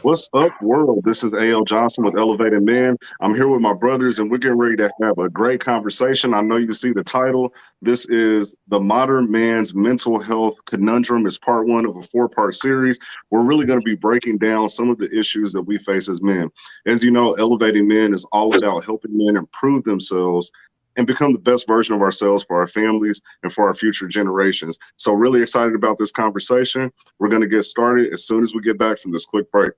What's up, world? This is A.L. Johnson with Elevated Men. I'm here with my brothers, and we're getting ready to have a great conversation. I know you see the title. This is The Modern Man's Mental Health Conundrum. It's part one of a four-part series. We're really going to be breaking down some of the issues that we face as men. As you know, Elevating Men is all about helping men improve themselves and become the best version of ourselves for our families and for our future generations. So really excited about this conversation. We're going to get started as soon as we get back from this quick break.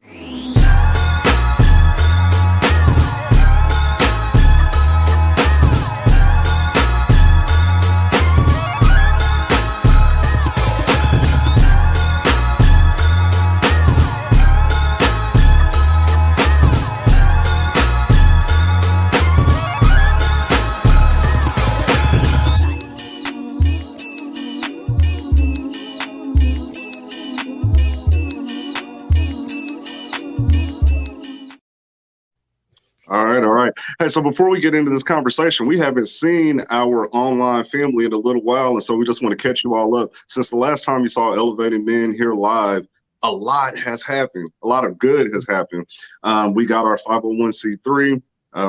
All right. Hey, so before we get into this conversation, we haven't seen our online family in a little while, and so we just want to catch you all up. Since the last time you saw Elevating Men here live, a lot has happened. A lot of good has happened. We got our 501c3.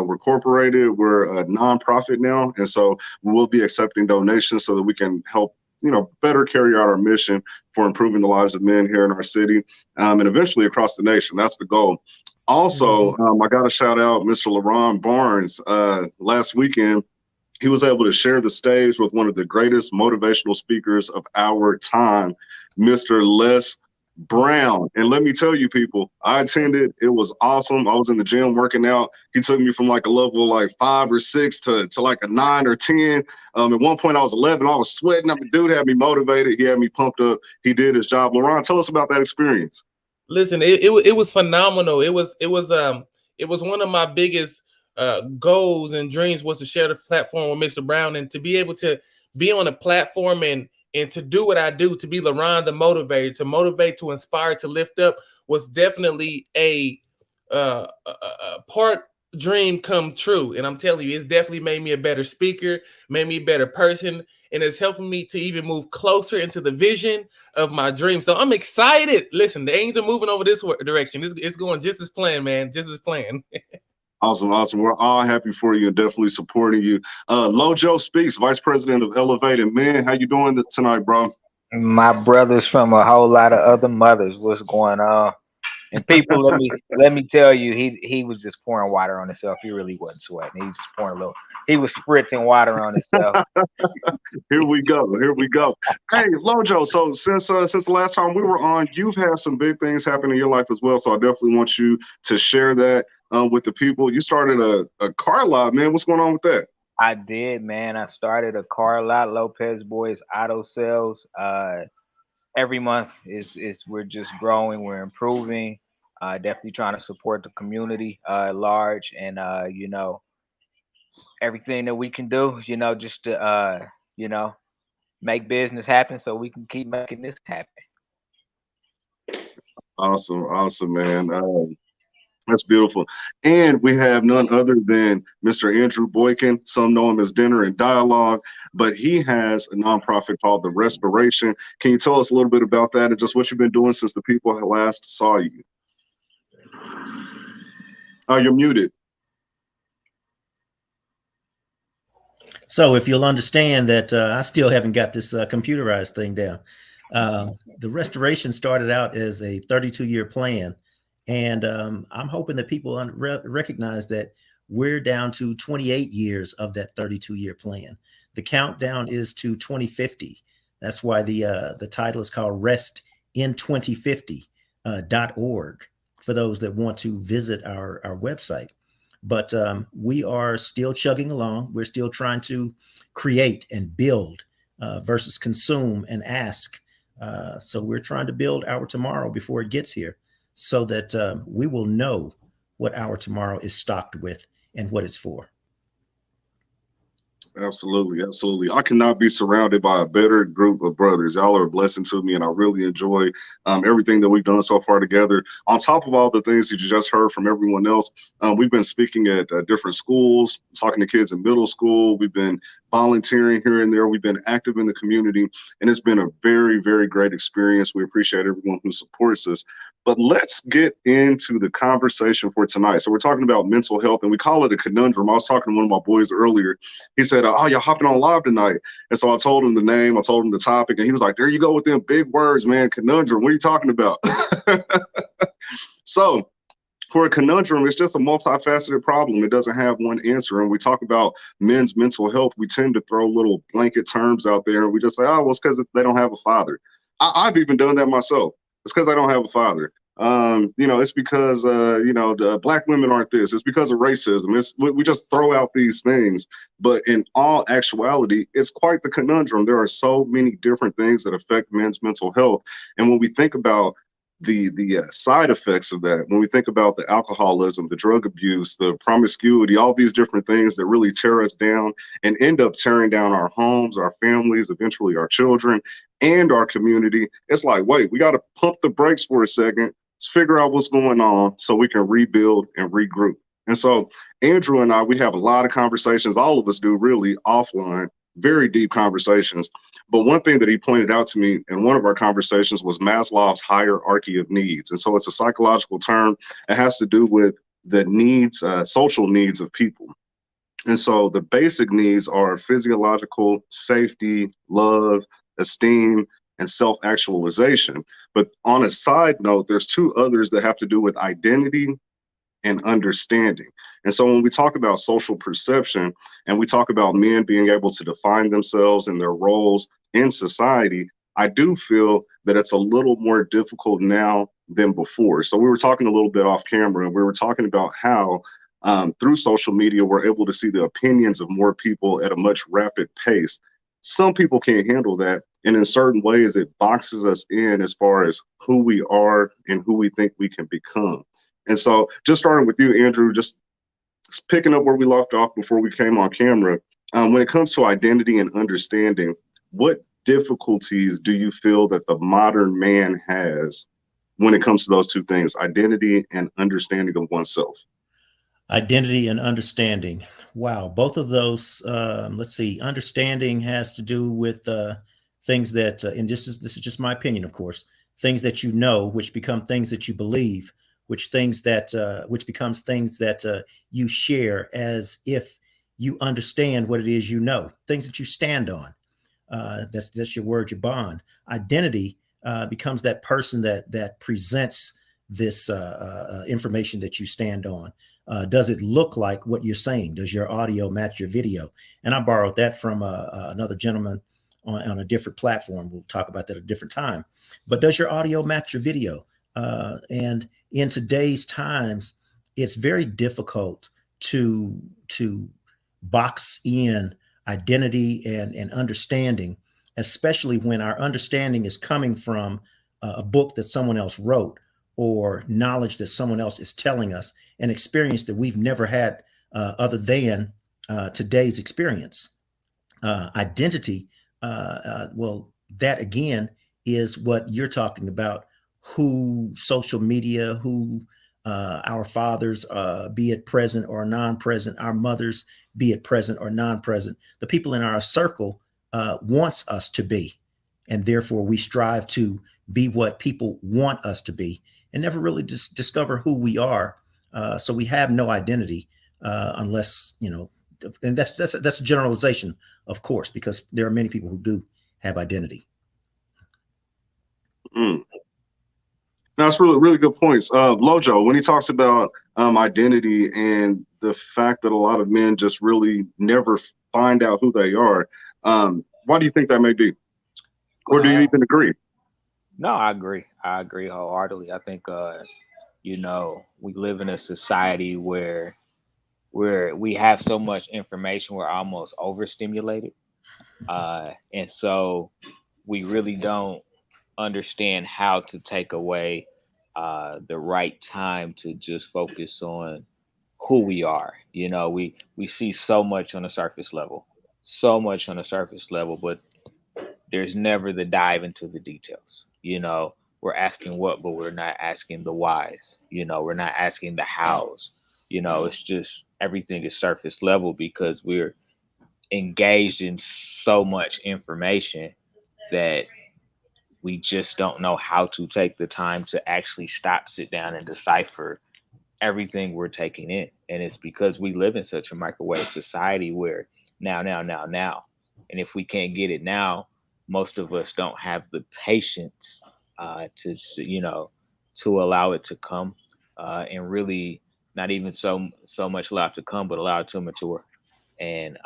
We're corporated. We're a nonprofit now, and so we will be accepting donations so that we can help better carry out our mission for improving the lives of men here in our city and eventually across the nation. That's the goal. Also, I got to shout out Mr. LaRon Barnes. Last weekend, he was able to share the stage with one of the greatest motivational speakers of our time, Mr. Les Brown. And let me tell you, people, I attended. It was awesome. I was in the gym working out. He took me from like a level like 5 or 6 to like a 9 or 10. At one point, I was 11. I was sweating. The dude had me motivated. He had me pumped up. He did his job. LaRon, tell us about that experience. Listen, it was phenomenal. It was one of my biggest goals and dreams was to share the platform with Mr. Brown and to be able to be on a platform and to do what I do, to be LaRon the motivator, to motivate, to inspire, to lift up was definitely a part dream come true. And I'm telling you, it's definitely made me a better speaker, made me a better person, and it's helping me to even move closer into the vision of my dream. So I'm excited. Listen, the angels are moving over this direction. It's going just as planned, man. Just as planned. Awesome. We're all happy for you and definitely supporting you. Lojo Speaks, Vice President of Elevated Men. How you doing tonight, bro? My brothers from a whole lot of other mothers. What's going on? And people, let me tell you, he was just pouring water on himself. He really wasn't sweating. He was just pouring a little. He was spritzing water on himself. Here we go. Hey, Lojo. So since the last time we were on, you've had some big things happen in your life as well. So I definitely want you to share that with the people. You started a car lot, man. What's going on with that? I did, man. I started a car lot, Lopez Boys Auto Sales. Every month is we're just growing, we're improving, definitely trying to support the community at large, and everything that we can do, just to make business happen so we can keep making this happen. Awesome, man. That's beautiful. And we have none other than Mr. Andrew Boykin. Some know him as Dinner and Dialogue, but he has a nonprofit called the Respiration. Can you tell us a little bit about that and just what you've been doing since the people last saw you? Oh, you're muted. So if you'll understand that I still haven't got this computerized thing down. The Restoration started out as a 32-year plan. And I'm hoping that people recognize that we're down to 28 years of that 32-year plan. The countdown is to 2050. That's why the title is called restin2050.org for those that want to visit our website. But we are still chugging along. We're still trying to create and build versus consume and ask. So we're trying to build our tomorrow before it gets here, so that we will know what our tomorrow is stocked with and what it's for. Absolutely. I cannot be surrounded by a better group of brothers. Y'all are a blessing to me, and I really enjoy everything that we've done so far together. On top of all the things that you just heard from everyone else, we've been speaking at different schools, talking to kids in middle school. We've been volunteering here and there. We've been active in the community, and it's been a very, very great experience. We appreciate everyone who supports us. But let's get into the conversation for tonight. So we're talking about mental health, and we call it a conundrum. I was talking to one of my boys earlier. He said, "Oh, y'all hopping on live tonight." And so I told him the name, I told him the topic, and he was like, "There you go with them big words, man. Conundrum. What are you talking about?" So for a conundrum, it's just a multifaceted problem. It doesn't have one answer. And we talk about men's mental health, we tend to throw little blanket terms out there, and we just say, "Oh, well, it's because they don't have a father." I've even done that myself. It's because I don't have a father. It's because the black women aren't this. It's because of racism. We just throw out these things, but in all actuality, it's quite the conundrum. There are so many different things that affect men's mental health, and when we think about the side effects of that, when we think about the alcoholism, the drug abuse, the promiscuity, all these different things that really tear us down and end up tearing down our homes, our families, eventually our children, and our community, it's like, wait, we got to pump the brakes for a second, let's figure out what's going on so we can rebuild and regroup. And so Andrew and I, we have a lot of conversations, all of us do really offline, very deep conversations. But one thing that he pointed out to me in one of our conversations was Maslow's hierarchy of needs. And so it's a psychological term. It has to do with the needs, social needs of people. And so the basic needs are physiological, safety, love, esteem, and self-actualization. But on a side note, there's two others that have to do with identity and understanding. And so when we talk about social perception and we talk about men being able to define themselves and their roles in society, I do feel that it's a little more difficult now than before. So we were talking a little bit off camera, and we were talking about how through social media, we're able to see the opinions of more people at a much rapid pace. Some people can't handle that. And in certain ways, it boxes us in as far as who we are and who we think we can become. And so just starting with you, Andrew, just picking up where we left off before we came on camera, when it comes to identity and understanding, what difficulties do you feel that the modern man has when it comes to those two things, identity and understanding of oneself? Identity and understanding. Wow. Both of those, let's see, understanding has to do with things that, and this is just my opinion, of course, things that you know, which become things that you believe, which becomes things that you share as if you understand what it is you know, things that you stand on. That's your word, your bond. Identity becomes that person that presents this information that you stand on. Does it look like what you're saying? Does your audio match your video? And I borrowed that from another gentleman on a different platform. We'll talk about that at a different time. But does your audio match your video? And in today's times, it's very difficult to box in identity and understanding, especially when our understanding is coming from a book that someone else wrote, or knowledge that someone else is telling us, an experience that we've never had other than today's experience. Identity, well, that again is what you're talking about, who social media, who our fathers, be it present or non-present, our mothers, be it present or non-present, the people in our circle wants us to be. And therefore we strive to be what people want us to be and never really discover who we are. So we have no identity unless, and that's a generalization, of course, because there are many people who do have identity. Mm. That's really, really good points. Lojo, when he talks about identity and the fact that a lot of men just really never find out who they are, why do you think that may be? Or do you even agree? No, I agree. I agree wholeheartedly. I think, we live in a society where we have so much information, we're almost overstimulated. And so we really don't understand how to take away the right time to just focus on who we are. We see so much on the surface level, but there's never the dive into the details. We're asking what, but we're not asking the whys. We're not asking the hows. It's just everything is surface level because we're engaged in so much information that we just don't know how to take the time to actually stop, sit down, and decipher everything we're taking in. And it's because we live in such a microwave society where now, now, now, now. And if we can't get it now, most of us don't have the patience to allow it to come, and really not even so much allow it to come, but allow it to mature, and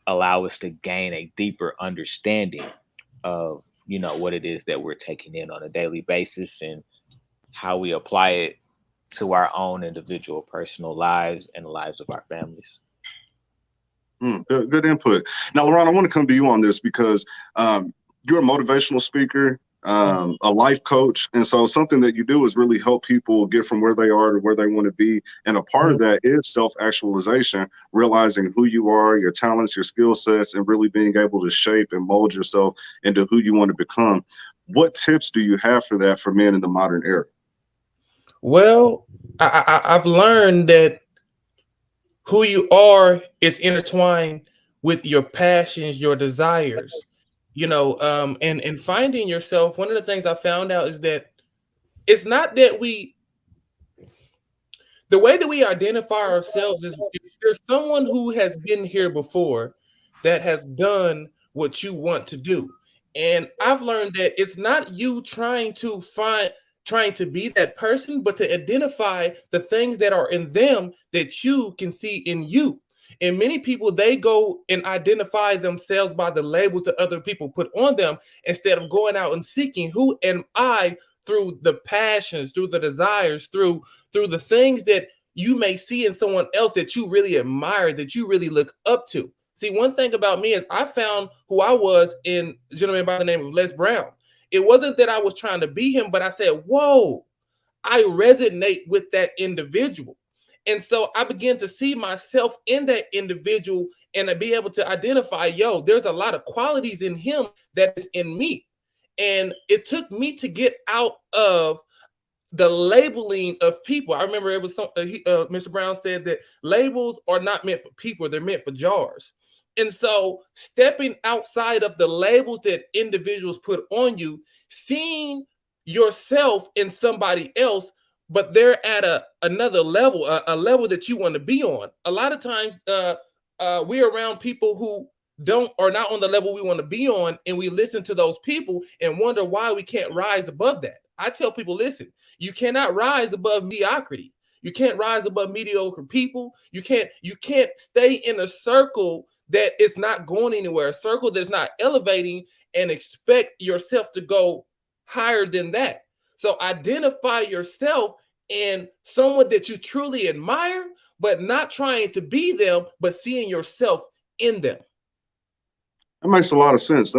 allow us to gain a deeper understanding of what it is that we're taking in on a daily basis, and how we apply it to our own individual personal lives and the lives of our families. Good input. Now, LeRon, I want to come to you on this because you're a motivational speaker, a life coach. And so something that you do is really help people get from where they are to where they want to be. And a part of that is self-actualization, realizing who you are, your talents, your skill sets, and really being able to shape and mold yourself into who you want to become. What tips do you have for that for men in the modern era? Well, I've learned that who you are is intertwined with your passions, your desires, and finding yourself. One of the things I found out is that it's not that the way that we identify ourselves is there's someone who has been here before that has done what you want to do. And I've learned that it's not you trying to be that person, but to identify the things that are in them that you can see in you. And many people, they go and identify themselves by the labels that other people put on them instead of going out and seeking who am I through the passions, through the desires, through the things that you may see in someone else that you really admire, that you really look up to. See, one thing about me is I found who I was in a gentleman by the name of Les Brown. It wasn't that I was trying to be him, but I said, whoa, I resonate with that individual. And so I began to see myself in that individual and to be able to identify, there's a lot of qualities in him that is in me. And it took me to get out of the labeling of people. I remember it was Mr. Brown said that labels are not meant for people, they're meant for jars. And so stepping outside of the labels that individuals put on you, seeing yourself in somebody else, but they're at another level, a level that you want to be on. A lot of times we're around people who are not on the level we want to be on, and we listen to those people and wonder why we can't rise above that. I tell people, listen, you cannot rise above mediocrity. You can't rise above mediocre people. You can't stay in a circle that is not going anywhere, a circle that's not elevating, and expect yourself to go higher than that. So identify yourself in someone that you truly admire, but not trying to be them, but seeing yourself in them. That makes a lot of sense.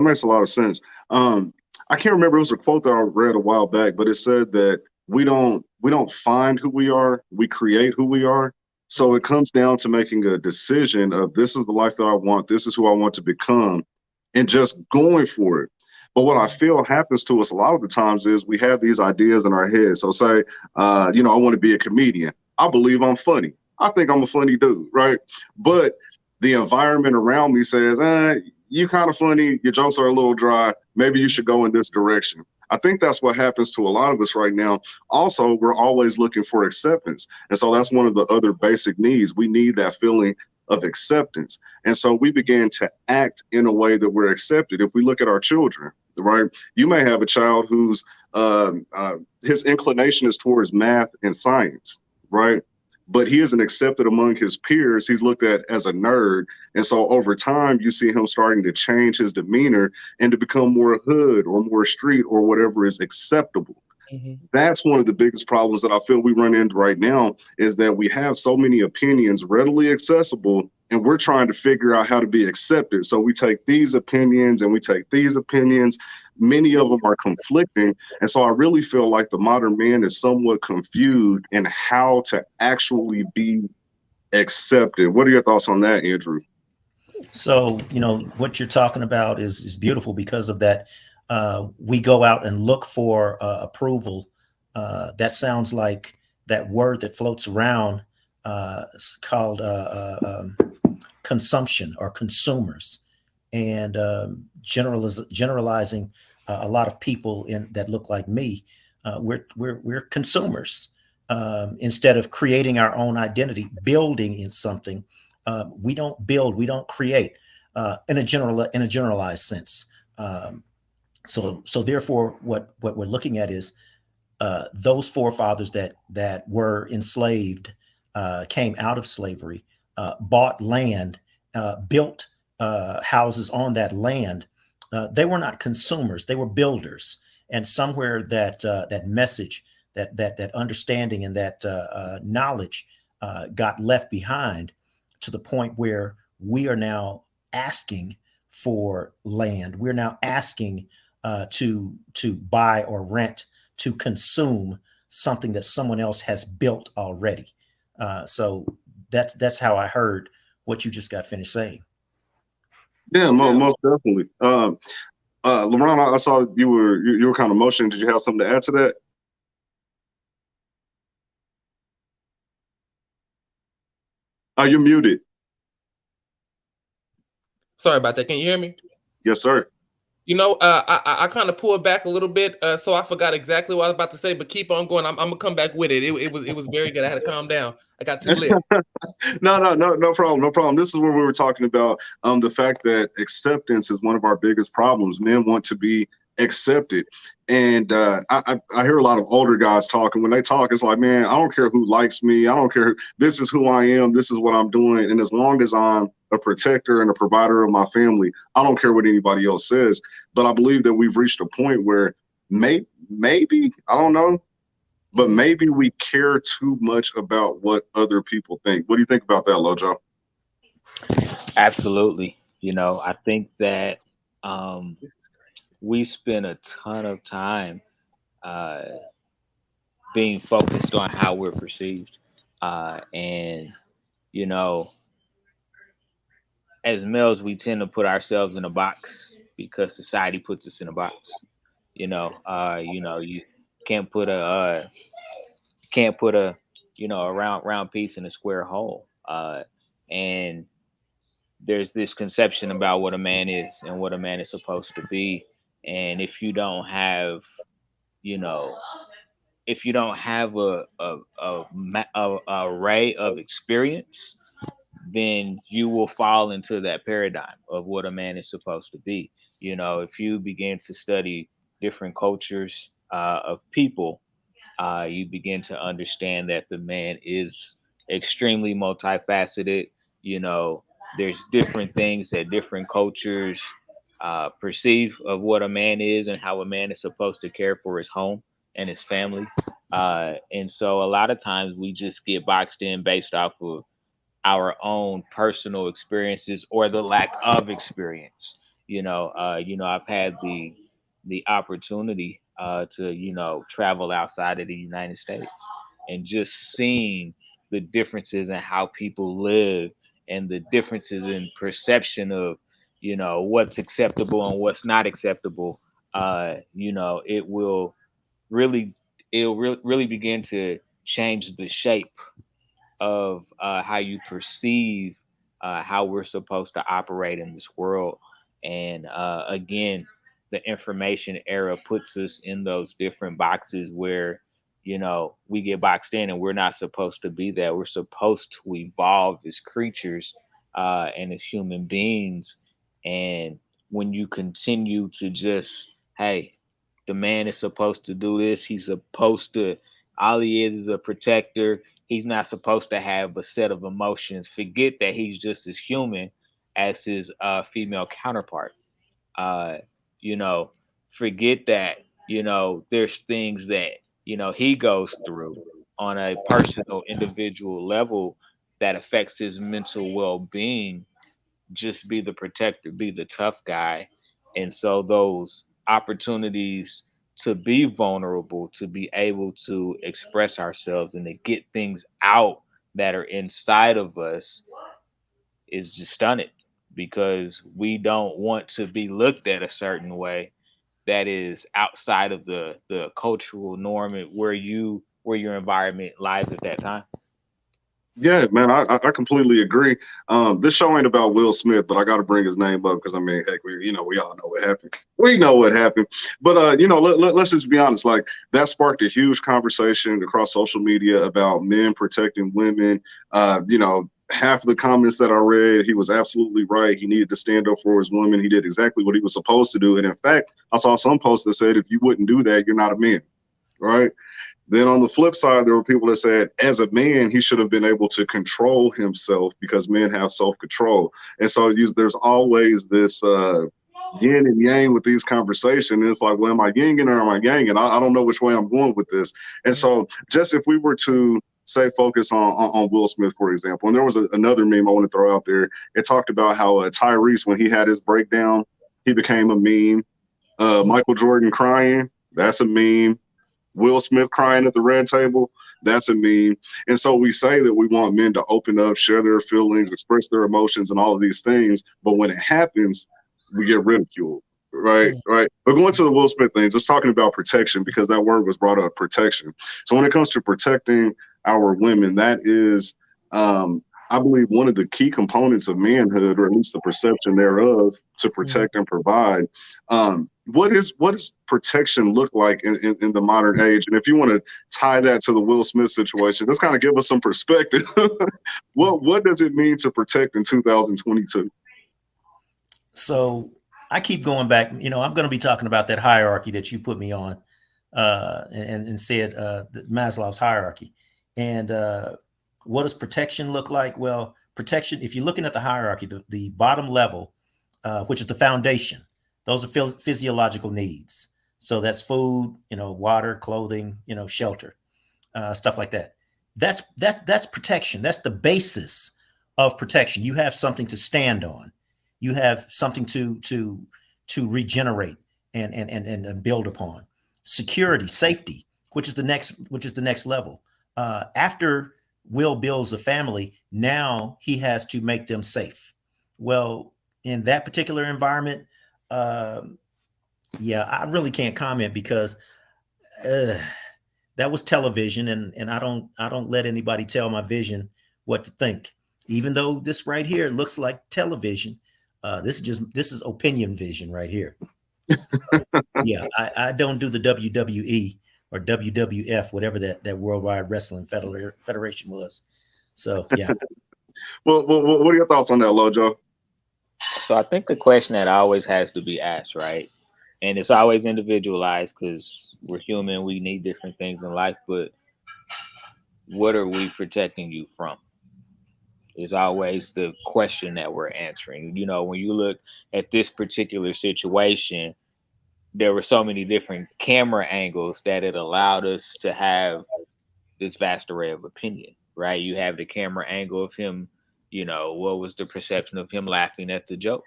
I can't remember. It was a quote that I read a while back, but it said that we don't find who we are, we create who we are. So it comes down to making a decision of this is the life that I want, this is who I want to become, and just going for it. But what I feel happens to us a lot of the times is we have these ideas in our head. So say, I want to be a comedian. I believe I'm funny. I think I'm a funny dude, right? But the environment around me says, you kind of funny, your jokes are a little dry, maybe you should go in this direction. I think that's what happens to a lot of us right now. Also, we're always looking for acceptance. And so that's one of the other basic needs. We need that feeling of acceptance. And so we begin to act in a way that we're accepted. If we look at our children, right, you may have a child whose his inclination is towards math and science, right? But he isn't accepted among his peers. He's looked at as a nerd. And so over time, you see him starting to change his demeanor and to become more hood or more street or whatever is acceptable. Mm-hmm. That's one of the biggest problems that I feel we run into right now, is that we have so many opinions readily accessible, and we're trying to figure out how to be accepted. So we take these opinions and we take these opinions. Many of them are conflicting. And so I really feel like the modern man is somewhat confused in how to actually be accepted. What are your thoughts on that, Andrew? So, what you're talking about is beautiful because of that. We go out and look for approval. That sounds like that word that floats around called consumption or consumers, and generalizing a lot of people that look like me. We're consumers. Instead of creating our own identity, building in something. We don't build, we don't create in a generalized sense. So therefore, what we're looking at is those forefathers that were enslaved, came out of slavery, bought land, built houses on that land. They were not consumers; they were builders. And somewhere that message, that understanding, and that knowledge got left behind, to the point where we are now asking for land. We're now asking to buy or rent, to consume something that someone else has built already. So that's how I heard what you just got finished saying. Yeah, most definitely. LeBron, I saw you were kind of motioning. Did you have something to add to that? You're muted. Sorry about that. Can you hear me? Yes, sir. You know, I kind of pulled back a little bit, so I forgot exactly what I was about to say. But keep on going. I'm gonna come back with it. It was very good. I had to calm down. I got too lit. No problem, no problem. This is where we were talking about the fact that acceptance is one of our biggest problems. Men want to be accepted, and I hear a lot of older guys talking. When they talk, it's like, man, I don't care who likes me. I don't care. This is who I am. This is what I'm doing. And as long as I'm a protector and a provider of my family, I don't care what anybody else says. But I believe that we've reached a point where maybe I don't know, but maybe we care too much about what other people think. What do you think about that, Lojo? Absolutely. You know, I think that we spend a ton of time uh, being focused on how we're perceived. And, you know, as males, we tend to put ourselves in a box because society puts us in a box. You can't put a a round piece in a square hole. And there's this conception about what a man is and what a man is supposed to be. And if you don't have, you know, if you don't have a array of experience, then you will fall into that paradigm of what a man is supposed to be. You know, if you begin to study different cultures of people, you begin to understand that the man is extremely multifaceted. You know, there's different things that different cultures perceive of what a man is and how a man is supposed to care for his home and his family. And so a lot of times we just get boxed in based off of our own personal experiences or the lack of experience. I've had the opportunity to travel outside of the United States and just seeing the differences in how people live and the differences in perception of what's acceptable and what's not acceptable. It will really really begin to change the shape of how you perceive how we're supposed to operate in this world. And again, the information era puts us in those different boxes where, we get boxed in and we're not supposed to be that. We're supposed to evolve as creatures and as human beings. And when you continue to just, hey, the man is supposed to do this, he's supposed to, all he is a protector, he's not supposed to have a set of emotions. Forget that he's just as human as his female counterpart. Uh, you know, Forget that, there's things that, he goes through on a personal, individual level that affects his mental well being. Just be the protector, be the tough guy. And so those opportunities to be vulnerable, to be able to express ourselves and to get things out that are inside of us is just stunning because we don't want to be looked at a certain way that is outside of the cultural norm where your environment lies at that time. Yeah, man, I completely agree. This show ain't about Will Smith, but I got to bring his name up because I mean, heck, we all know what happened. We know what happened, but let's just be honest. Like that sparked a huge conversation across social media about men protecting women. Half of the comments that I read, he was absolutely right. He needed to stand up for his woman. He did exactly what he was supposed to do. And in fact, I saw some posts that said, if you wouldn't do that, you're not a man, right? Then on the flip side, there were people that said, as a man, he should have been able to control himself because men have self-control. And so there's always this yin and yang with these conversations. And it's like, well, am I yinging or am I yanging? I don't know which way I'm going with this. And so just if we were to say focus on Will Smith, for example, and there was another meme I want to throw out there. It talked about how Tyrese, when he had his breakdown, he became a meme. Michael Jordan crying, that's a meme. Will Smith crying at the red table, that's a meme. And so we say that we want men to open up, share their feelings, express their emotions, and all of these things. But when it happens, we get ridiculed. Right, right. But going to the Will Smith thing, just talking about protection, because that word was brought up, protection. So when it comes to protecting our women, that is, I believe, one of the key components of manhood, or at least the perception thereof, to protect and provide. What does protection look like in the modern age? And if you want to tie that to the Will Smith situation, just kind of give us some perspective. What does it mean to protect in 2022? So I keep going back. I'm going to be talking about that hierarchy that you put me on, and said Maslow's hierarchy. And what does protection look like? Well, protection, if you're looking at the hierarchy, the bottom level, which is the foundation, those are physiological needs. So that's food, water, clothing, shelter, stuff like that. That's protection. That's the basis of protection. You have something to stand on. You have something to regenerate and build upon. Security, safety, which is the next level. After Will builds a family, now he has to make them safe. Well, in that particular environment, yeah, I really can't comment because that was television, and I don't let anybody tell my vision what to think. Even though this right here looks like television, this is opinion vision right here. So, yeah, I don't do the WWE or WWF, whatever that Worldwide Wrestling Federation was. So yeah. Well, what are your thoughts on that, Lojo? So I think the question that always has to be asked, right? And it's always individualized because we're human, we need different things in life, but what are we protecting you from? Is always the question that we're answering. When you look at this particular situation, there were so many different camera angles that it allowed us to have this vast array of opinion, right? You have the camera angle of him, what was the perception of him laughing at the joke?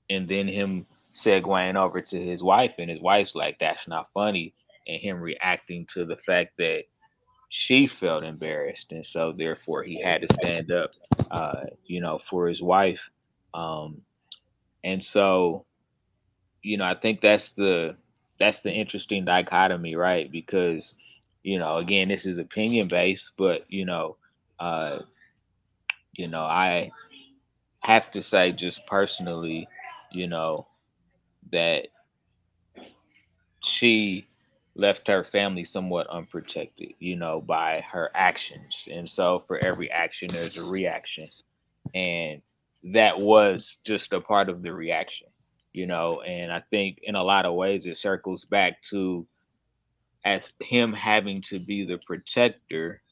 And then him segueing over to his wife, and his wife's like, that's not funny. And him reacting to the fact that she felt embarrassed. And so therefore he had to stand up, for his wife. Um, and so, I think that's the interesting dichotomy, right? Because, again, this is opinion based, but uh, I have to say just personally, you know, that she left her family somewhat unprotected, by her actions. And so for every action, there's a reaction. And that was just a part of the reaction, and I think in a lot of ways it circles back to as him having to be the protector,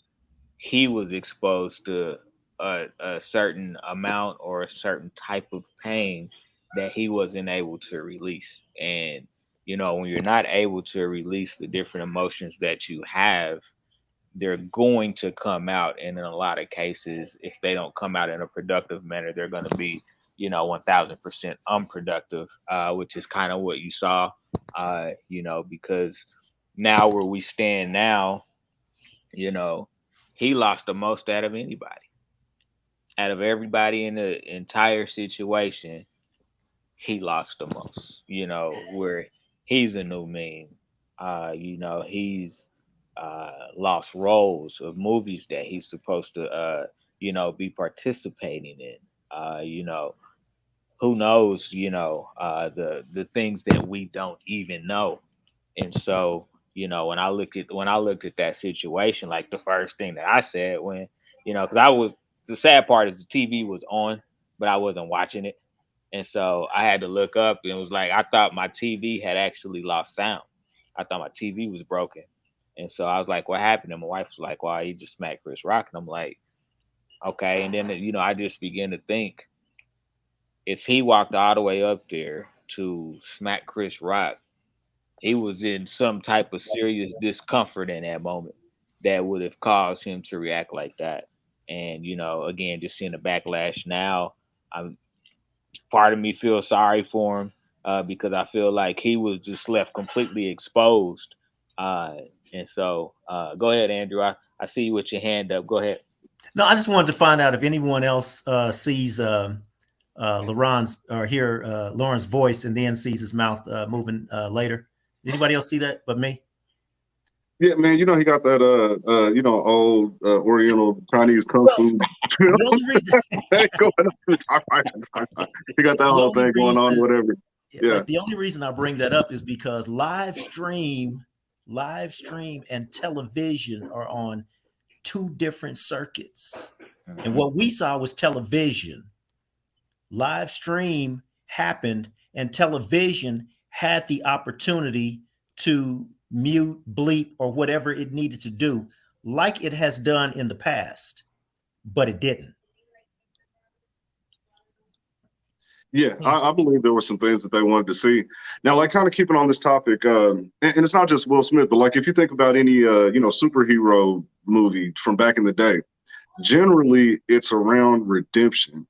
he was exposed to a certain amount or a certain type of pain that he wasn't able to release. And, when you're not able to release the different emotions that you have, they're going to come out. And in a lot of cases, if they don't come out in a productive manner, they're going to be, 1000% unproductive, which is kind of what you saw, because now where we stand now, you know, he lost the most out of anybody. Out of everybody in the entire situation, he lost the most. Where he's a new meme. He's lost roles of movies that he's supposed to be participating in. Who knows, the things that we don't even know. And so, when I looked at that situation, like the first thing that I said when, because the sad part is the TV was on, but I wasn't watching it. And so I had to look up, and it was like I thought my TV had actually lost sound. I thought my TV was broken. And so I was like, what happened? And my wife was like, well, he just smacked Chris Rock. And I'm like, okay. And then, I just began to think, if he walked all the way up there to smack Chris Rock, he was in some type of serious discomfort in that moment that would have caused him to react like that. And, again, just seeing the backlash now, I'm part of me feels sorry for him, because I feel like he was just left completely exposed. Uh, and so, go ahead, Andrew. I see you with your hand up. Go ahead. No, I just wanted to find out if anyone else sees Lauren's or hear Lauren's voice and then sees his mouth moving later. Anybody else see that but me? Yeah, man, he got that old Oriental Chinese kung fu. The only reason, He got that whole thing going on, whatever. Yeah. The only reason I bring that up is because live stream and television are on two different circuits. And what we saw was television. Live stream happened, and television had the opportunity to mute, bleep, or whatever it needed to do, like it has done in the past, but it didn't. Yeah, I believe there were some things that they wanted to see. Now, like, kind of keeping on this topic, and it's not just Will Smith, but like if you think about any superhero movie from back in the day, generally it's around redemption.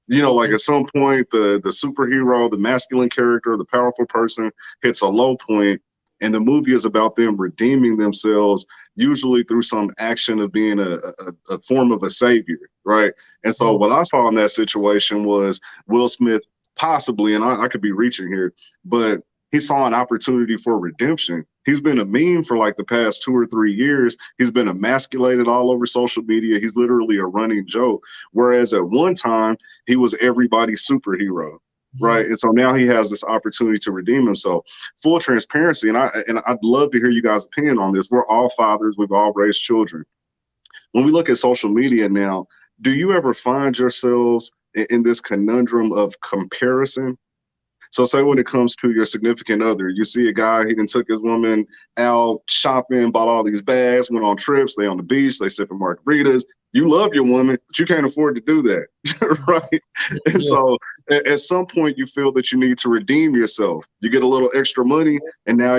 Like at some point, the superhero, the masculine character, the powerful person hits a low point, and the movie is about them redeeming themselves, usually through some action of being a form of a savior, right? And so what I saw in that situation was Will Smith possibly, and I could be reaching here, but he saw an opportunity for redemption. He's been a meme for like the past 2 or 3 years. He's been emasculated all over social media. He's literally a running joke. Whereas at one time, he was everybody's superhero, right? And so now he has this opportunity to redeem himself. Full transparency, and I'd love to hear you guys' opinion on this. We're all fathers. We've all raised children. When we look at social media now, do you ever find yourselves in this conundrum of comparison? So say when it comes to your significant other, you see a guy, he done took his woman out shopping, bought all these bags, went on trips, they on the beach, they sipping margaritas. You love your woman, but you can't afford to do that, right? And so at some point you feel that you need to redeem yourself. You get a little extra money, and now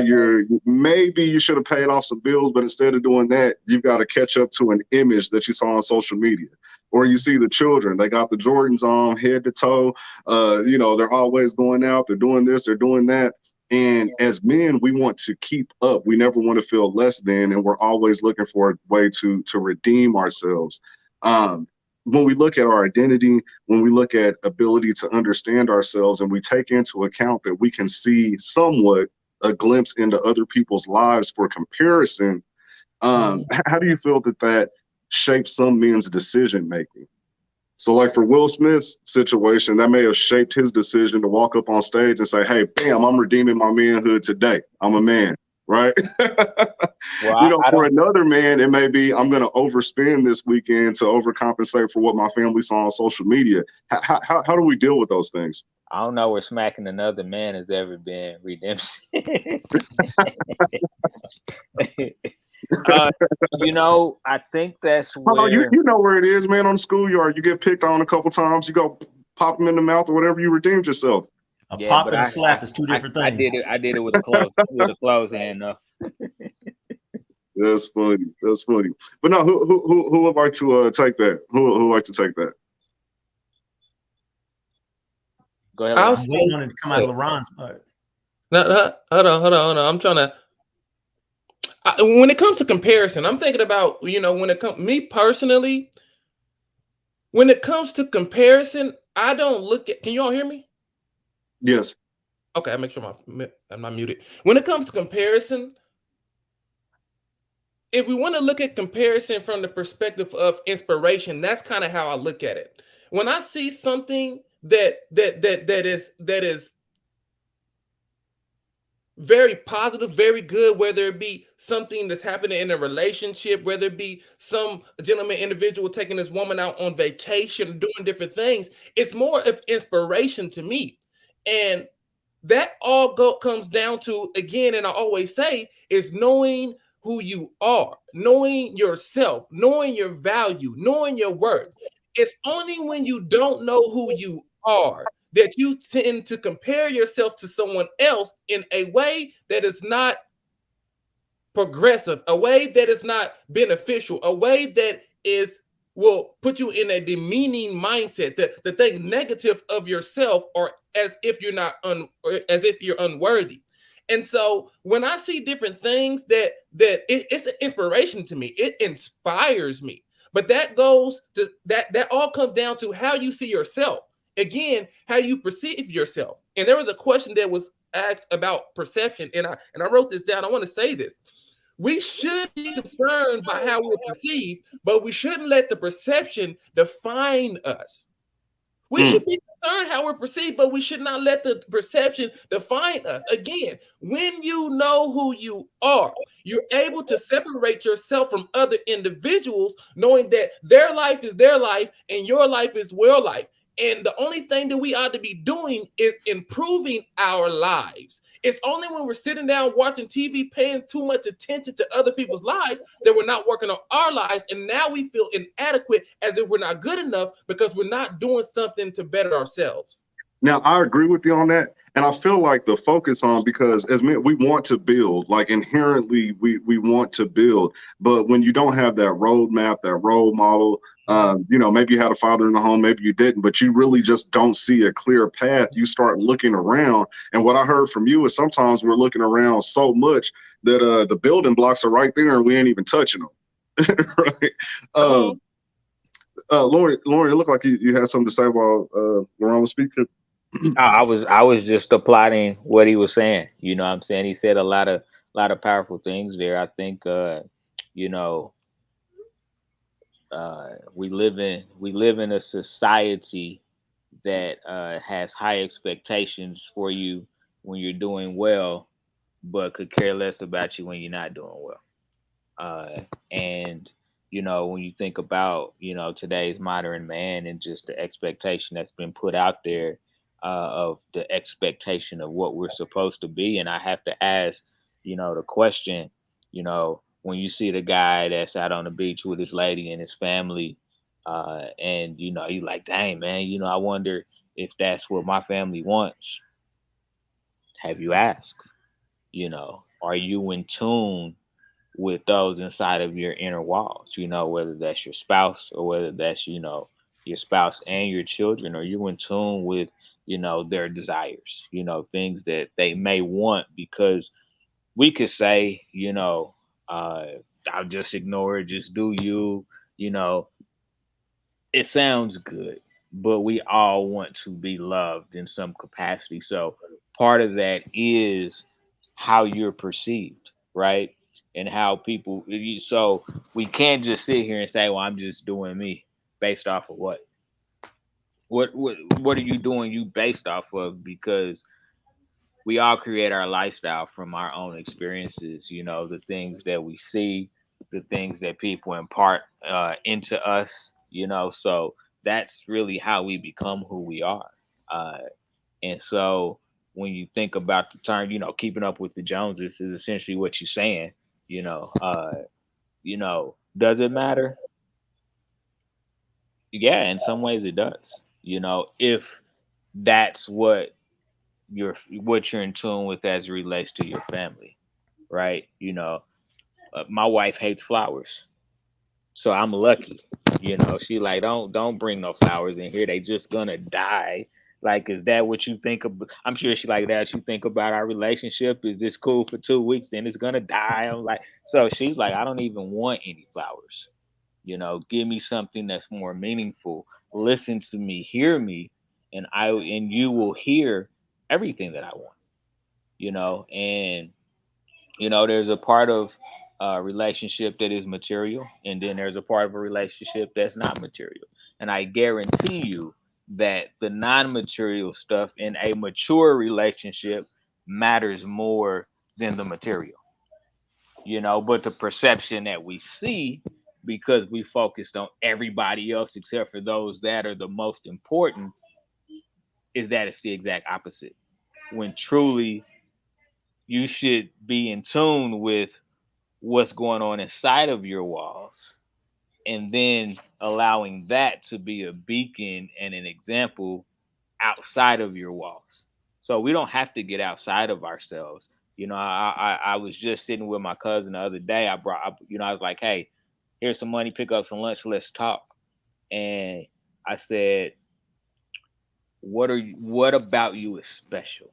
maybe you should have paid off some bills, but instead of doing that, you've got to catch up to an image that you saw on social media. Or you see the children, they got the Jordans on head to toe. They're always going out, they're doing this, they're doing that. And as men, we want to keep up. We never want to feel less than, and we're always looking for a way to redeem ourselves. When we look at our identity, when we look at ability to understand ourselves, and we take into account that we can see somewhat a glimpse into other people's lives for comparison, how do you feel that shapes some men's decision making? So like for Will Smith's situation, that may have shaped his decision to walk up on stage and say, hey, bam, I'm redeeming my manhood today. I'm a man, right? Well, for another man, it may be, I'm going to overspend this weekend to overcompensate for what my family saw on social media. How do we deal with those things? I don't know where smacking another man has ever been redemption. I think that's where you know where it is, man. On the schoolyard, you get picked on a couple times, you go pop them in the mouth or whatever, you redeemed yourself. A pop and a slap is two different things. I did it with a close hand though. That's funny. But no, who would like to take that? Who would like to take that? Go ahead. I wanted to come out of LeBron's part. No, hold on. I'm trying to. When it comes to comparison, I'm thinking about, when it comes, me personally, when it comes to comparison, I don't look at, can you all hear me? Yes. Okay, I make sure I'm not muted. When it comes to comparison, if we want to look at comparison from the perspective of inspiration, that's kind of how I look at it. When I see something that is very positive, very good, whether it be something that's happening in a relationship, whether it be some gentleman individual taking this woman out on vacation, doing different things, it's more of inspiration to me. And that all comes down to, again, and I always say, is knowing who you are, knowing yourself, knowing your value, knowing your worth. It's only when you don't know who you are that you tend to compare yourself to someone else in a way that is not progressive, a way that is not beneficial, a way that is will put you in a demeaning mindset, that the thing negative of yourself, or as if you're not or as if you're unworthy. And so when I see different things it's an inspiration to me, it inspires me. But that goes to that all comes down to how you see yourself. Again, how you perceive yourself. And there was a question that was asked about perception, and I wrote this down. I want to say this. We should be concerned by how we're perceived, but we shouldn't let the perception define us. We should be concerned how we're perceived, but we should not let the perception define us. Again, when you know who you are, you're able to separate yourself from other individuals, knowing that their life is their life and your life is your life. And the only thing that we ought to be doing is improving our lives. It's only when we're sitting down watching TV, paying too much attention to other people's lives, that we're not working on our lives. And now we feel inadequate, as if we're not good enough because we're not doing something to better ourselves. Now, I agree with you on that. And I feel like the focus on, because as men, we want to build, like inherently, we want to build. But when you don't have that roadmap, that role model, maybe you had a father in the home, maybe you didn't, but you really just don't see a clear path. You start looking around. And what I heard from you is sometimes we're looking around so much that the building blocks are right there and we ain't even touching them. Right. Lauren, it looked like you had something to say while Laurent was speaking. I was just applauding what he was saying. You know what I'm saying? He said a lot of powerful things there. I think you know, we live in a society that has high expectations for you when you're doing well, but could care less about you when you're not doing well. And when you think about today's modern man and just the expectation that's been put out there, of the expectation of what we're supposed to be, and I have to ask the question, when you see the guy that's out on the beach with his lady and his family, and you like, dang man, I wonder if that's what my family wants. Have you asked? Are you in tune with those inside of your inner walls, whether that's your spouse or whether that's, your spouse and your children? Are you in tune with, their desires, things that they may want? Because we could say, I'll just ignore it, just do you, it sounds good, but we all want to be loved in some capacity. So part of that is how you're perceived, right? And how people, so we can't just sit here and say, well, I'm just doing me based off of what? What are you doing you based off of? Because we all create our lifestyle from our own experiences, the things that we see, the things that people impart into us, so that's really how we become who we are. And so when you think about the term, keeping up with the Joneses is essentially what you're saying. Does it matter? Yeah, in some ways it does. If that's what you're in tune with as it relates to your family, right? My wife hates flowers, so I'm lucky. She like, don't bring no flowers in here. They just gonna die. Like, is that what you think of? I'm sure she like that. You think about our relationship. Is this cool for 2 weeks? Then it's gonna die. I'm like, so she's like, I don't even want any flowers. Give me something that's more meaningful. Listen to me, hear me, and you will hear everything that I want. And there's a part of a relationship that is material, and then there's a part of a relationship that's not material. And I guarantee you that the non-material stuff in a mature relationship matters more than the material. But the perception that we see, because we focused on everybody else except for those that are the most important, is that it's the exact opposite. When truly you should be in tune with what's going on inside of your walls, and then allowing that to be a beacon and an example outside of your walls. So we don't have to get outside of ourselves. I was just sitting with my cousin the other day. I was like, hey, here's some money, pick up some lunch, let's talk. And I said, what about you is special?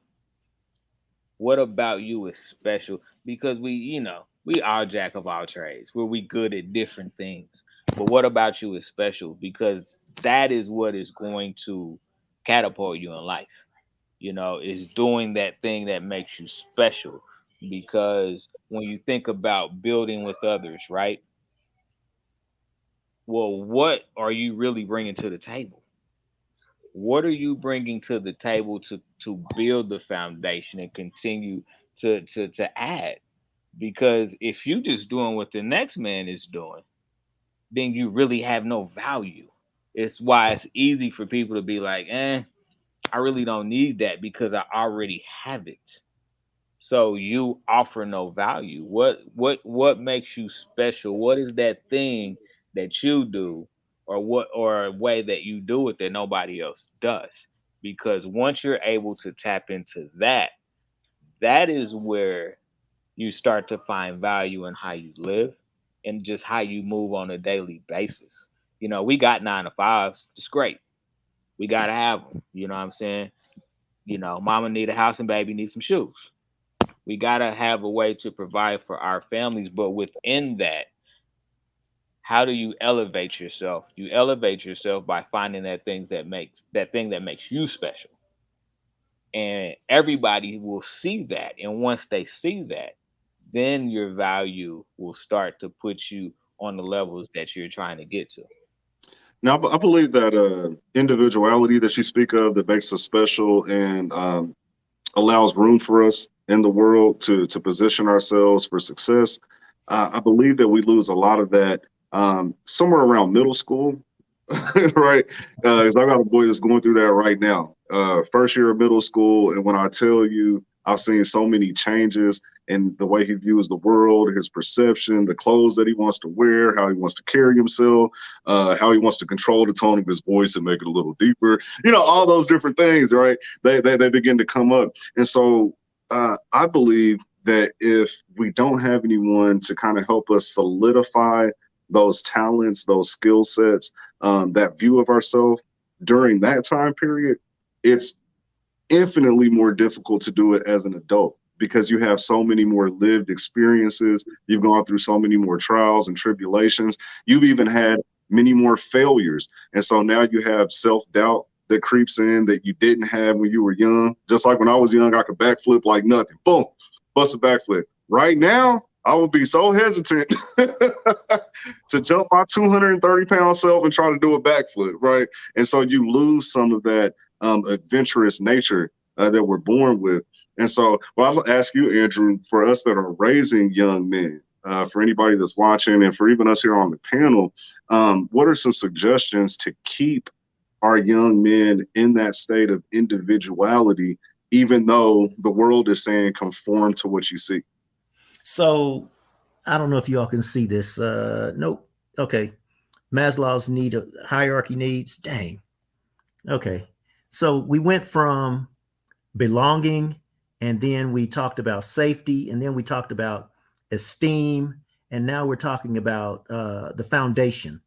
What about you is special? Because we are jack of all trades. We good at different things. But what about you is special? Because that is what is going to catapult you in life. Is doing that thing that makes you special. Because when you think about building with others, right? Well, what are you really bringing to the table? What are you bringing to the table to build the foundation and continue to add? Because if you just doing what the next man is doing, then you really have no value. It's why it's easy for people to be like, I really don't need that because I already have it. So you offer no value. What makes you special? What is that thing that you do, or a way that you do it that nobody else does? Because once you're able to tap into that, that is where you start to find value in how you live and just how you move on a daily basis. We got 9 to 5s. It's great. We gotta have them. You know what I'm saying? Mama need a house and baby need some shoes. We gotta have a way to provide for our families, but within that, how do you elevate yourself? You elevate yourself by finding that thing that makes you special. And everybody will see that. And once they see that, then your value will start to put you on the levels that you're trying to get to. Now, I believe that individuality that you speak of that makes us special and allows room for us in the world to position ourselves for success. I believe that we lose a lot of that somewhere around middle school, right? Because I got a boy that's going through that right now, first year of middle school, and when I tell you, I've seen so many changes in the way he views the world, his perception, the clothes that he wants to wear, how he wants to carry himself, how he wants to control the tone of his voice and make it a little deeper. All those different things, right? They begin to come up. And so I believe that if we don't have anyone to kind of help us solidify those talents, those skill sets, that view of ourselves during that time period, it's infinitely more difficult to do it as an adult because you have so many more lived experiences. You've gone through so many more trials and tribulations. You've even had many more failures. And so now you have self-doubt that creeps in that you didn't have when you were young. Just like when I was young, I could backflip like nothing. Boom, bust a backflip. Right now, I would be so hesitant to jump my 230-pound self and try to do a backflip, right? And so you lose some of that adventurous nature that we're born with. And so I'll ask you, Andrew, for us that are raising young men, for anybody that's watching and for even us here on the panel, what are some suggestions to keep our young men in that state of individuality, even though the world is saying conform to what you see? So I don't know if y'all can see this. Nope. Okay. Maslow's hierarchy needs. Dang. Okay. So we went from belonging, and then we talked about safety, and then we talked about esteem, and now we're talking about the foundation,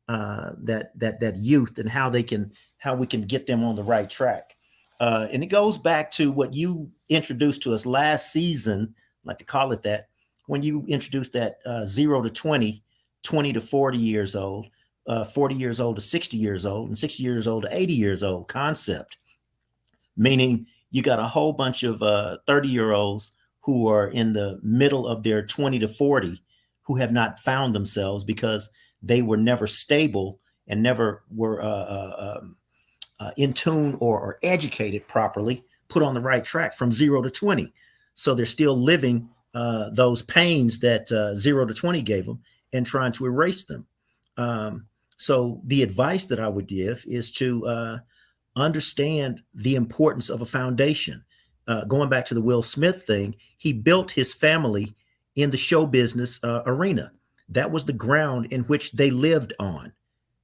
that youth and how we can get them on the right track. And it goes back to what you introduced to us last season, I like to call it that, when you introduced that 0 to 20, 20 to 40 years old, 40 years old to 60 years old, and 60 years old to 80 years old concept, meaning you got a whole bunch of 30-year-olds who are in the middle of their 20 to 40 who have not found themselves because they were never stable and never were in tune or educated properly, put on the right track from 0 to 20. So they're still living those pains that 0 to 20 gave them and trying to erase them. So the advice that I would give is to understand the importance of a foundation. Going back to the Will Smith thing, he built his family in the show business arena. That was the ground in which they lived on.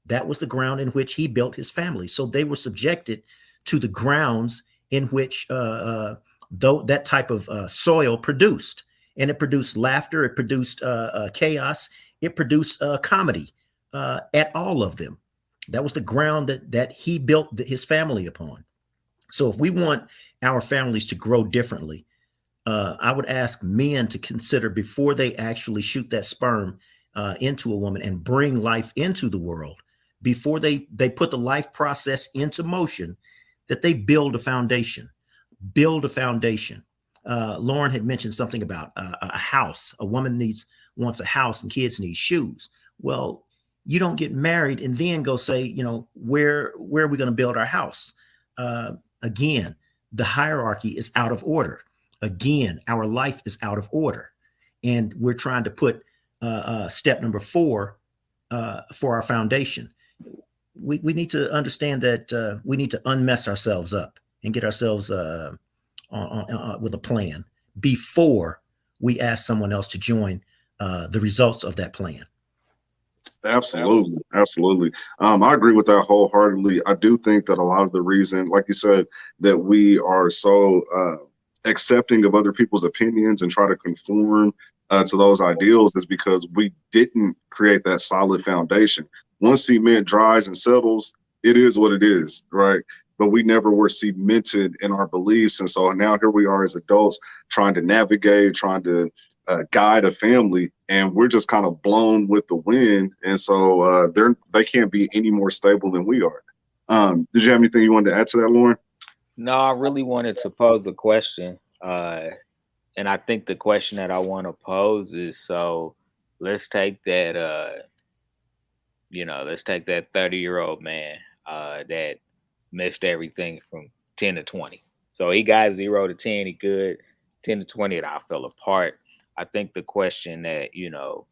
That was the ground in which he built his family. So they were subjected to the grounds in which though that type of soil produced. And it produced laughter, it produced chaos, it produced comedy at all of them. That was the ground that he built his family upon. So if we want our families to grow differently, I would ask men to consider before they actually shoot that sperm into a woman and bring life into the world, before they put the life process into motion, that they build a foundation. Build a foundation. Lauren had mentioned something about a house. A woman wants a house and kids need shoes. Well, you don't get married and then go say, where are we going to build our house? Again, the hierarchy is out of order. Again, our life is out of order. And we're trying to put step number 4 for our foundation. We need to understand that we need to unmess ourselves up and get ourselves with a plan before we ask someone else to join the results of that plan. Absolutely. Absolutely. I agree with that wholeheartedly. I do think that a lot of the reason, like you said, that we are so accepting of other people's opinions and try to conform to those ideals is because we didn't create that solid foundation. Once cement dries and settles, it is what it is, right? But we never were cemented in our beliefs. And so now here we are as adults trying to navigate, trying to guide a family, and we're just kind of blown with the wind. And so they can't be any more stable than we are. Did you have anything you wanted to add to that, Lauren? No, I really wanted to pose a question. And I think the question that I want to pose is, so let's take that, let's take that 30-year-old man that missed everything from 10 to 20. So he got 0 to 10, he good. 10 to 20, it all fell apart. I think the question that, if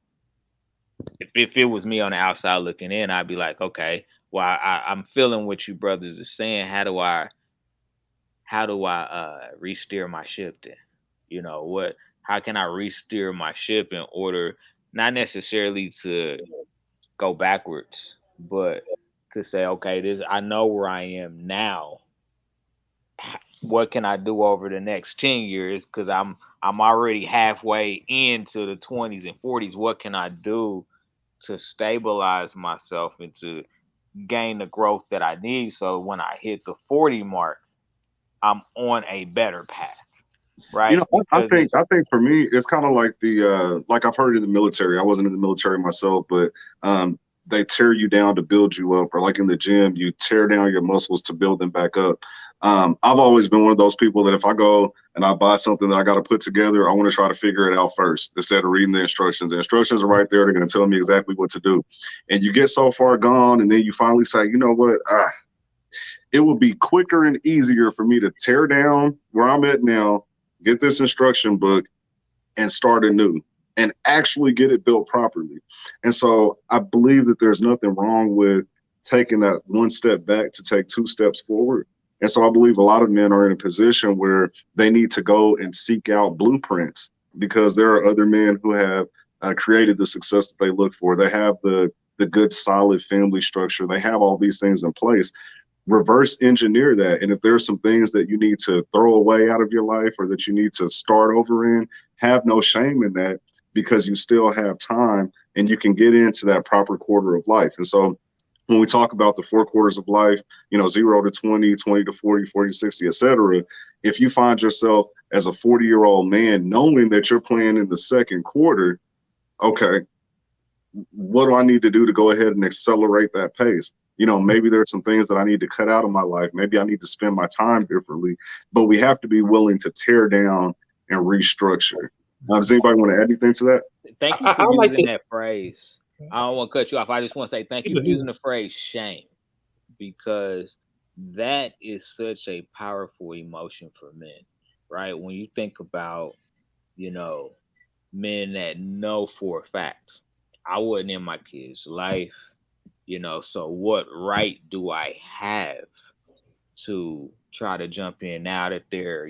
it was me on the outside looking in, I'd be like, okay, well, I'm feeling what you brothers are saying. How do I re-steer my ship then? How can I re-steer my ship in order not necessarily to go backwards, but to say, okay, I know where I am now. What can I do over the next 10 years? Because I'm already halfway into the 20s and 40s. What can I do to stabilize myself and to gain the growth that I need, so when I hit the 40 mark, I'm on a better path, right? I think for me, it's kind of like like I've heard in the military. I wasn't in the military myself, but they tear you down to build you up, or like in the gym, you tear down your muscles to build them back up. I've always been one of those people that if I go and I buy something that I got to put together, I want to try to figure it out first instead of reading the instructions. The instructions are right there. They're going to tell me exactly what to do. And you get so far gone, and then you finally say, you know what? It would be quicker and easier for me to tear down where I'm at now, get this instruction book, and start anew and actually get it built properly. And so I believe that there's nothing wrong with taking that one step back to take 2 steps forward. And so I believe a lot of men are in a position where they need to go and seek out blueprints, because there are other men who have created the success that they look for. They have the good, solid family structure. They have all these things in place. Reverse engineer that. And if there's some things that you need to throw away out of your life or that you need to start over in, have no shame in that, because you still have time and you can get into that proper quarter of life. And so when we talk about the 4 quarters of life, 0 to 20, 20 to 40, 40 to 60, etc., if you find yourself as a 40-year-old man knowing that you're playing in the second quarter, okay, what do I need to do to go ahead and accelerate that pace? Maybe there's some things that I need to cut out of my life. Maybe I need to spend my time differently, but we have to be willing to tear down and restructure. Does anybody want to add anything to that? Thank you I, for I like using to. that phrase. I don't want to cut you off. I just want to say thank you for using the phrase shame, because that is such a powerful emotion for men, right? When you think about, you know, men that know for a fact, I wasn't in my kid's life, so what right do I have to try to jump in now that they're,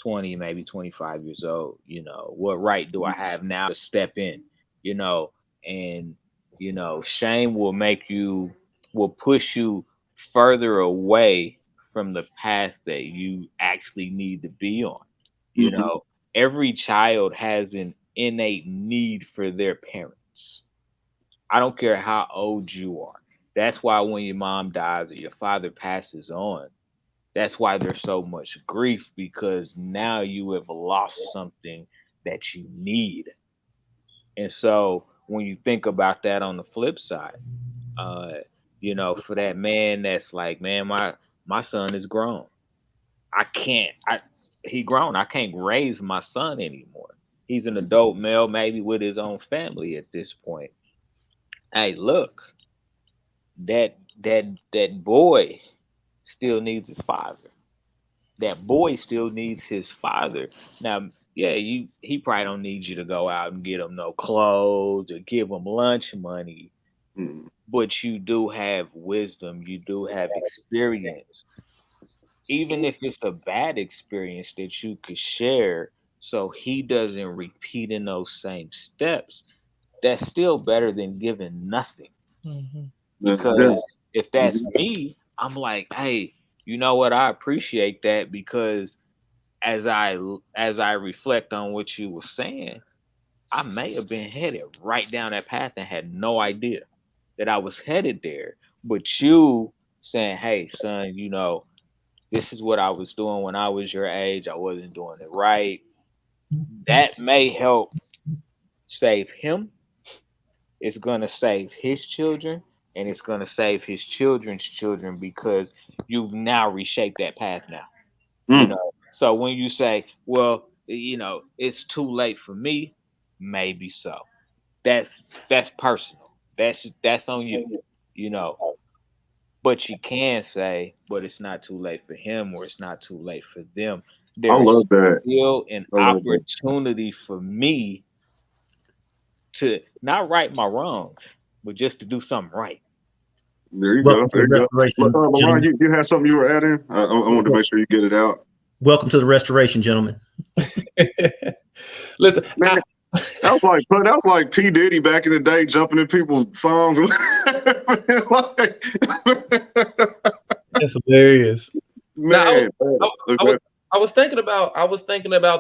20, maybe 25 years old? What right do I have now to step in? You know, and, shame will push you further away from the path that you actually need to be on. You Hmm. know, every child has an innate need for their parents. I don't care how old you are. That's why when your mom dies or your father passes on, that's why there's so much grief, because now you have lost something that you need. And so when you think about that on the flip side, uh, for that man that's like, man, my son is grown. I can't I he grown. I can't raise my son anymore. He's an adult male, maybe with his own family at this point. Hey, look, that boy still needs his father. That boy still needs his father. Now, yeah, he probably don't need you to go out and get him no clothes or give him lunch money, but you do have wisdom, you do have experience, even if it's a bad experience that you could share, so he doesn't repeat in those same steps. That's still better than giving nothing. Mhm. Yeah. Because if that's me, I'm like, hey, you know what? I appreciate that, because as I reflect on what you were saying, I may have been headed right down that path and had no idea that I was headed there. But you saying, hey, son, this is what I was doing when I was your age. I wasn't doing it right. That may help save him. It's going to save his children, and it's going to save his children's children, because you've now reshaped that path now. Mm. So when you say, well, it's too late for me, maybe so. That's personal. That's on you. You know, but you can say, but it's not too late for him, or it's not too late for them. I There is love that. still an I love that. opportunity for me to not right my wrongs, but just to do something right. There you go. Welcome to There the you go. restoration, LeBron, gentlemen. you had something you were adding? I wanted to make sure you get it out. Welcome to the restoration, gentlemen. Listen, Man, that was like P. Diddy back in the day, jumping in people's songs. Like, that's hilarious. Now, man, I, I okay. was I was thinking about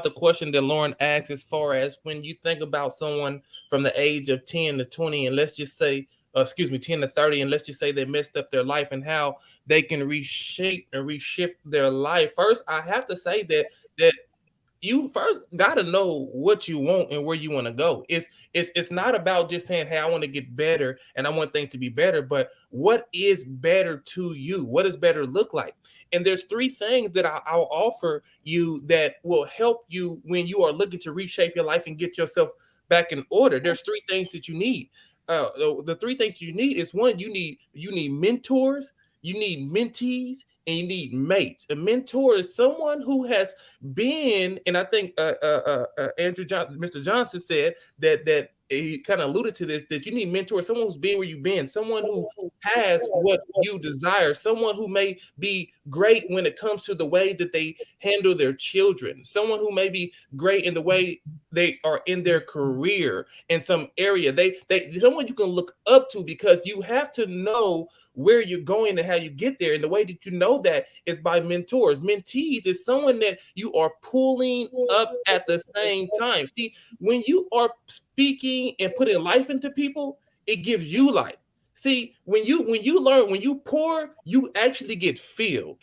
the question that Lauren asked, as far as when you think about someone from the age of 10 to 20, and let's just say, excuse me, 10 to 30, and let's just say they messed up their life, and how they can reshape and reshift their life. First, I have to say that you first got to know what you want and where you want to go. It's not about just saying, hey, I want to get better and I want things to be better, but what is better to you? What does better look like? And there's three things that I'll offer you that will help you when you are looking to reshape your life and get yourself back in order. There's three things that you need. The three things you need is, one, you need mentors, you need mentees, and you need mates. A mentor is someone who has been, and I think Mr. Johnson said that he kind of alluded to this, that you need mentors, someone who's been where you've been, someone who has what you desire, someone who may be great when it comes to the way that they handle their children, someone who may be great in the way they are in their career in some area. They someone you can look up to, because you have to know where you're going and how you get there. And the way that you know that is by mentors. Mentees is someone that you are pulling up at the same time. See, when you are speaking and putting life into people, it gives you life. See, when you learn, when you pour, you actually get filled.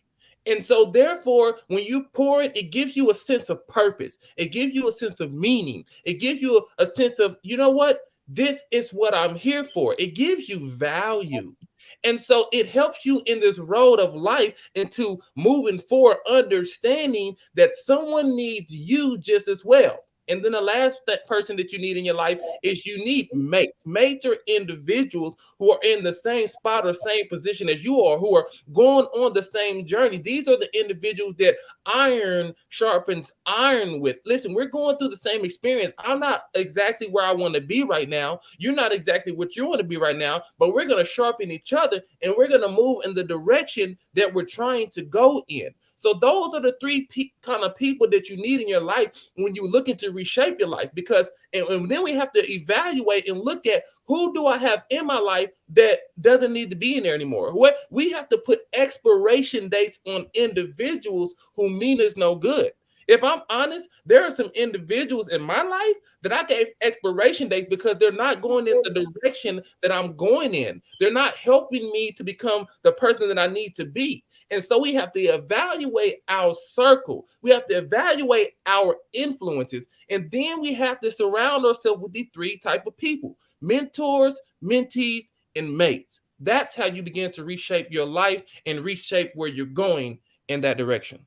And so, therefore, when you pour it, it gives you a sense of purpose. It gives you a sense of meaning. It gives you a sense of, you know what? This is what I'm here for. It gives you value. And so it helps you in this road of life into moving forward, understanding that someone needs you just as well. And then the last person that you need in your life is you need mates. Mates are individuals who are in the same spot or same position as you are, who are going on the same journey. These are the individuals that iron sharpens iron with. Listen, we're going through the same experience. I'm not exactly where I want to be right now. You're not exactly what you want to be right now, but we're going to sharpen each other and we're going to move in the direction that we're trying to go in. So those are the three kind of people that you need in your life when you're looking to reshape your life. Because and then we have to evaluate and look at, who do I have in my life that doesn't need to be in there anymore? What we have to put expiration dates on individuals who mean us no good. If I'm honest, there are some individuals in my life that I gave expiration dates because they're not going in the direction that I'm going in. They're not helping me to become the person that I need to be. And so we have to evaluate our circle. We have to evaluate our influences. And then we have to surround ourselves with these three type of people: mentors, mentees, and mates. That's how you begin to reshape your life and reshape where you're going in that direction.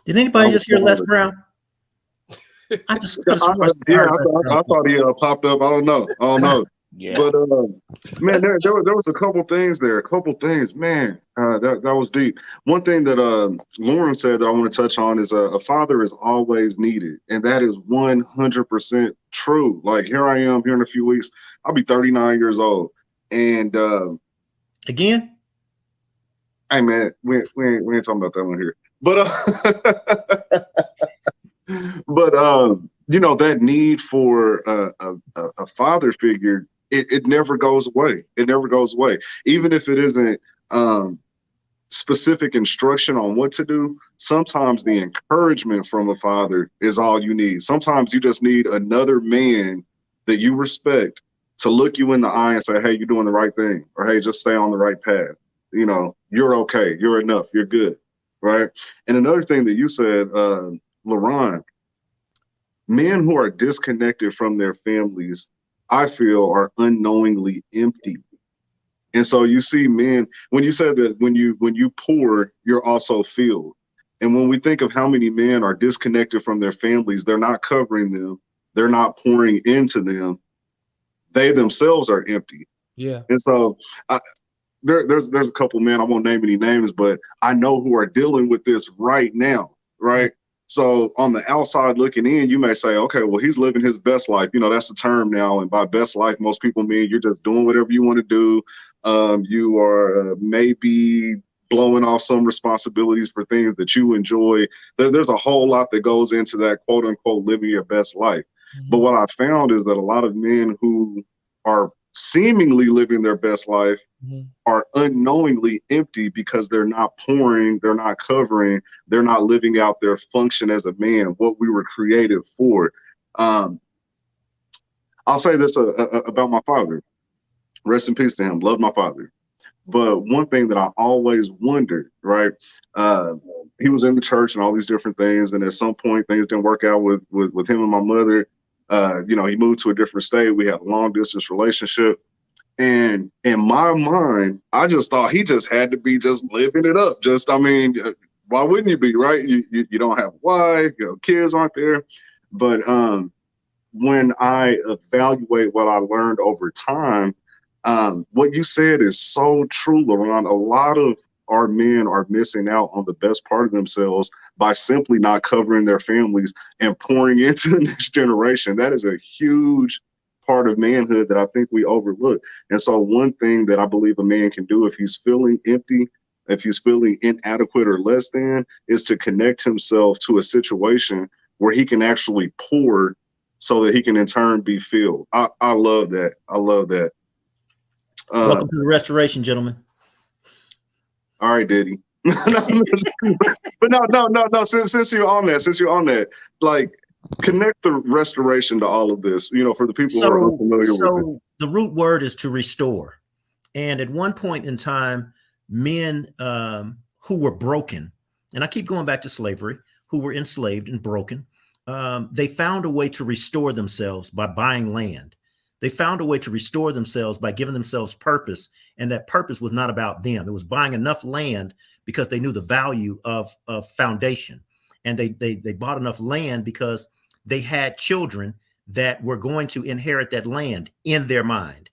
Did anybody just hear Les Brown? I just I thought he popped up. I don't know. Yeah. But man, there was a couple things there. Man, that was deep. One thing that Lauren said that I want to touch on is a father is always needed, and that is 100% true. Like, here I am, here in a few weeks, I'll be 39 years old, and again, hey man, we ain't talking about that one here. But you know, that need for a father figure, it never goes away. It never goes away. Even if it isn't specific instruction on what to do, sometimes the encouragement from a father is all you need. Sometimes you just need another man that you respect to look you in the eye and say, hey, you're doing the right thing, or hey, just stay on the right path. You know, you're okay. You're enough. You're good. Right. And another thing that you said, LaRon, men who are disconnected from their families, I feel, are unknowingly empty. And so you see men, when you said that when you pour, you're also filled. And when we think of how many men are disconnected from their families, they're not covering them, they're not pouring into them, they themselves are empty. Yeah. And so there's a couple men, I won't name any names, but I know who are dealing with this right now, right? So on the outside looking in, you may say, okay, well, he's living his best life. You know, that's the term now. And by best life, most people mean you're just doing whatever you want to do. You are maybe blowing off some responsibilities for things that you enjoy. There's a whole lot that goes into that, quote unquote, living your best life. Mm-hmm. But what I found is that a lot of men who are seemingly living their best life are unknowingly empty because they're not pouring, they're not covering, they're not living out their function as a man, what we were created for. I'll say this about my father. Rest in peace to him. Love my father. But one thing that I always wondered, right? He was in the church and all these different things, and at some point things didn't work out with him and my mother. You know, he moved to a different state. We had a long distance relationship. And in my mind, I just thought he just had to be just living it up. Just, I mean, why wouldn't you be, right? You don't have a wife, you know, kids aren't there. But when I evaluate what I learned over time, what you said is so true, LaRon. A lot of our men are missing out on the best part of themselves by simply not covering their families and pouring into the next generation. That is a huge part of manhood that I think we overlook. And so one thing that I believe a man can do if he's feeling empty, if he's feeling inadequate or less than, is to connect himself to a situation where he can actually pour so that he can in turn be filled. I love that. I love that. Welcome to the restoration, gentlemen. All right, Diddy. But no. Since you're on that, like, connect the restoration to all of this. You know, for the people who are unfamiliar with it. So the root word is to restore. And at one point in time, men who were broken, and I keep going back to slavery, who were enslaved and broken, they found a way to restore themselves by buying land. They found a way to restore themselves by giving themselves purpose. And that purpose was not about them. It was buying enough land because they knew the value of foundation. And they bought enough land because They had children that were going to inherit that land in their mind.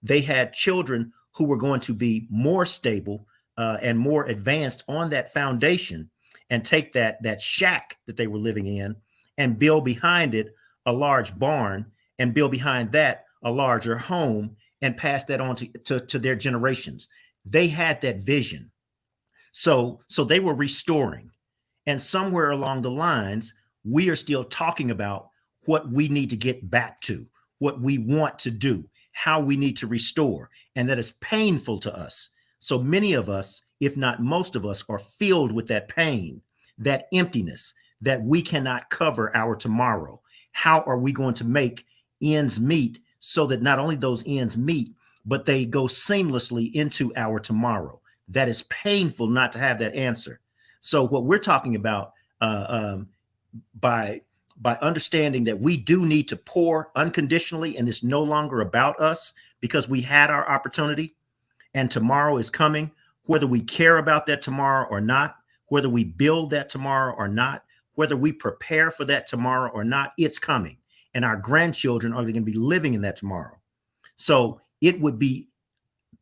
They had children who were going to be more stable and more advanced on that foundation, and take that shack that they were living in and build behind it a large barn, and build behind that a larger home, and pass that on to their generations. They had that vision. So they were restoring. And somewhere along the lines, we are still talking about what we need to get back to, what we want to do, how we need to restore. And that is painful to us. So many of us, if not most of us, are filled with that pain, that emptiness, that we cannot cover our tomorrow. How are we going to make ends meet so that not only those ends meet, but they go seamlessly into our tomorrow? That is painful not to have that answer. So what we're talking about by understanding that we do need to pour unconditionally, and it's no longer about us because we had our opportunity and tomorrow is coming, whether we care about that tomorrow or not, whether we build that tomorrow or not, whether we prepare for that tomorrow or not, it's coming. And our grandchildren are going to be living in that tomorrow. So it would be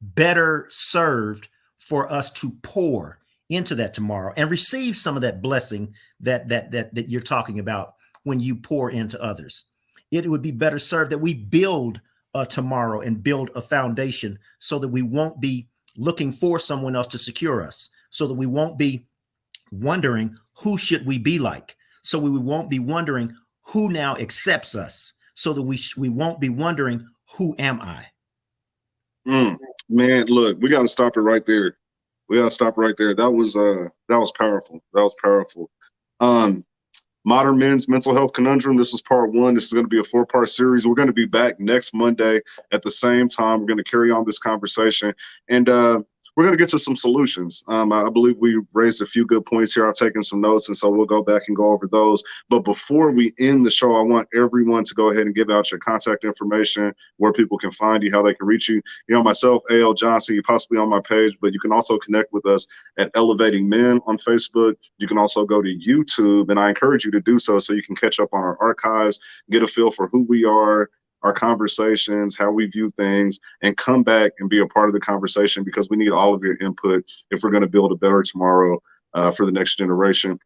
better served for us to pour into that tomorrow and receive some of that blessing that you're talking about when you pour into others. It would be better served that we build a tomorrow and build a foundation so that we won't be looking for someone else to secure us, so that we won't be wondering who should we be like, so we won't be wondering who now accepts us, so that we won't be wondering who am I. Man, look, we got to stop it right there. We got to stop right there. That was powerful. That was powerful. Modern Men's Mental Health Conundrum. This was part one. This is going to be a 4-part series. We're going to be back next Monday at the same time. We're going to carry on this conversation, and we're going to get to some solutions. I believe we raised a few good points here. I've taken some notes, and so we'll go back and go over those. But before we end the show, I want everyone to go ahead and give out your contact information, where people can find you, how they can reach you. You know, myself, A.L. Johnson, you're possibly on my page, but you can also connect with us at Elevating Men on Facebook. You can also go to YouTube, and I encourage you to do so you can catch up on our archives, get a feel for who we are, our conversations, how we view things, and come back and be a part of the conversation, because we need all of your input if we're going to build a better tomorrow for the next generation.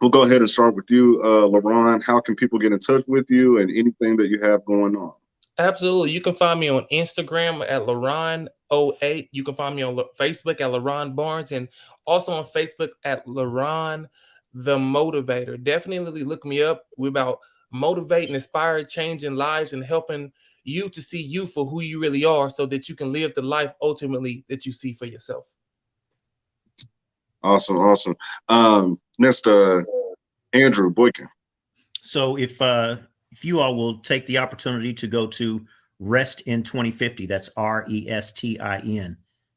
We'll go ahead and start with you, LaRon. How can people get in touch with you and anything that you have going on? Absolutely. You can find me on Instagram at LaRon08. You can find me on Facebook at LaRon Barnes, and also on Facebook at LaRon the Motivator. Definitely look me up. We're about motivating, inspiring, changing lives, and helping you to see you for who you really are, so that you can live the life ultimately that you see for yourself. Awesome. Next, Andrew Boykin. So if you all will take the opportunity to go to Restin 2050, that's RESTIN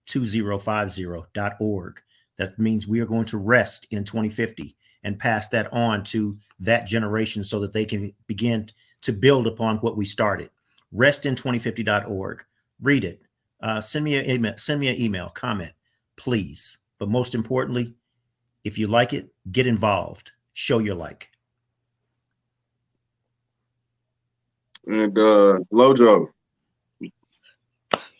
2050.org. That means we are going to rest in 2050 and pass that on to that generation so that they can begin to build upon what we started. Restin2050.org. Read it. Send me an email, comment, please. But most importantly, if you like it, get involved. Show your like. And Lojo.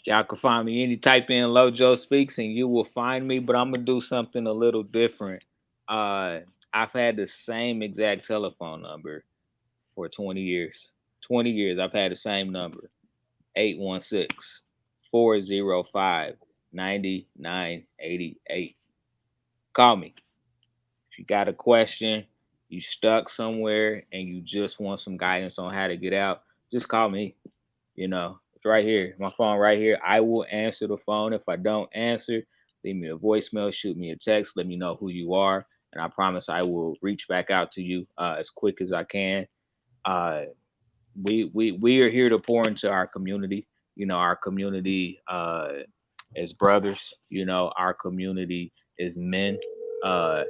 Y'all can find me type in Lojo Speaks and you will find me, but I'm gonna do something a little different. I've had the same exact telephone number for 20 years. 20 years I've had the same number. 816-405-9988. Call me. If you got a question, you stuck somewhere and you just want some guidance on how to get out, just call me. You know, it's right here, my phone right here. I will answer the phone. If I don't answer, leave me a voicemail, shoot me a text, let me know who you are, and I promise I will reach back out to you as quick as I can. We are here to pour into our community. You know, our community is brothers. You know, our community is men. Our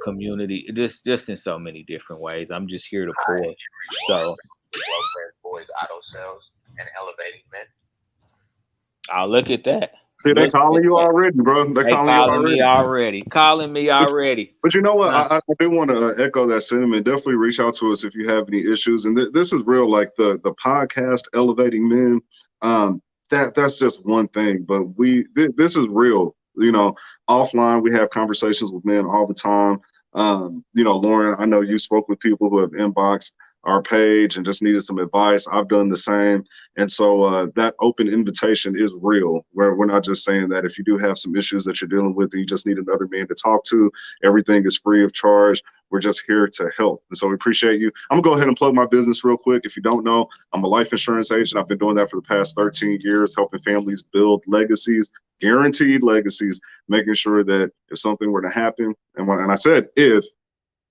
community, just in so many different ways. I'm just here to pour. So, boys, auto sales, and elevating men. I'll look at that. See, they Look, calling you already, bro. They they calling you calling me already. already. Calling me already. But you know what? Huh. I do want to echo that sentiment. Definitely reach out to us if you have any issues. And this is real, like the podcast Elevating Men. That's just one thing, but this is real. You know, offline we have conversations with men all the time. You know, Lauren, I know you spoke with people who have inboxed our page and just needed some advice. I've done the same. And so that open invitation is real, where we're not just saying that if you do have some issues that you're dealing with and you just need another man to talk to, everything is free of charge. We're just here to help. And so we appreciate you. I'm gonna go ahead and plug my business real quick. If you don't know, I'm a life insurance agent. I've been doing that for the past 13 years, helping families build legacies, guaranteed legacies, making sure that if something were to happen, and I said if,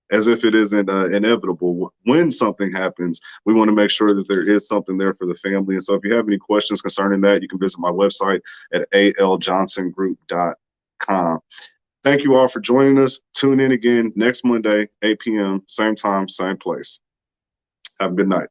as if it isn't inevitable. When something happens, we want to make sure that there is something there for the family. And so if you have any questions concerning that, you can visit my website at aljohnsongroup.com. Thank you all for joining us. Tune in again next Monday, 8 p.m., same time, same place. Have a good night.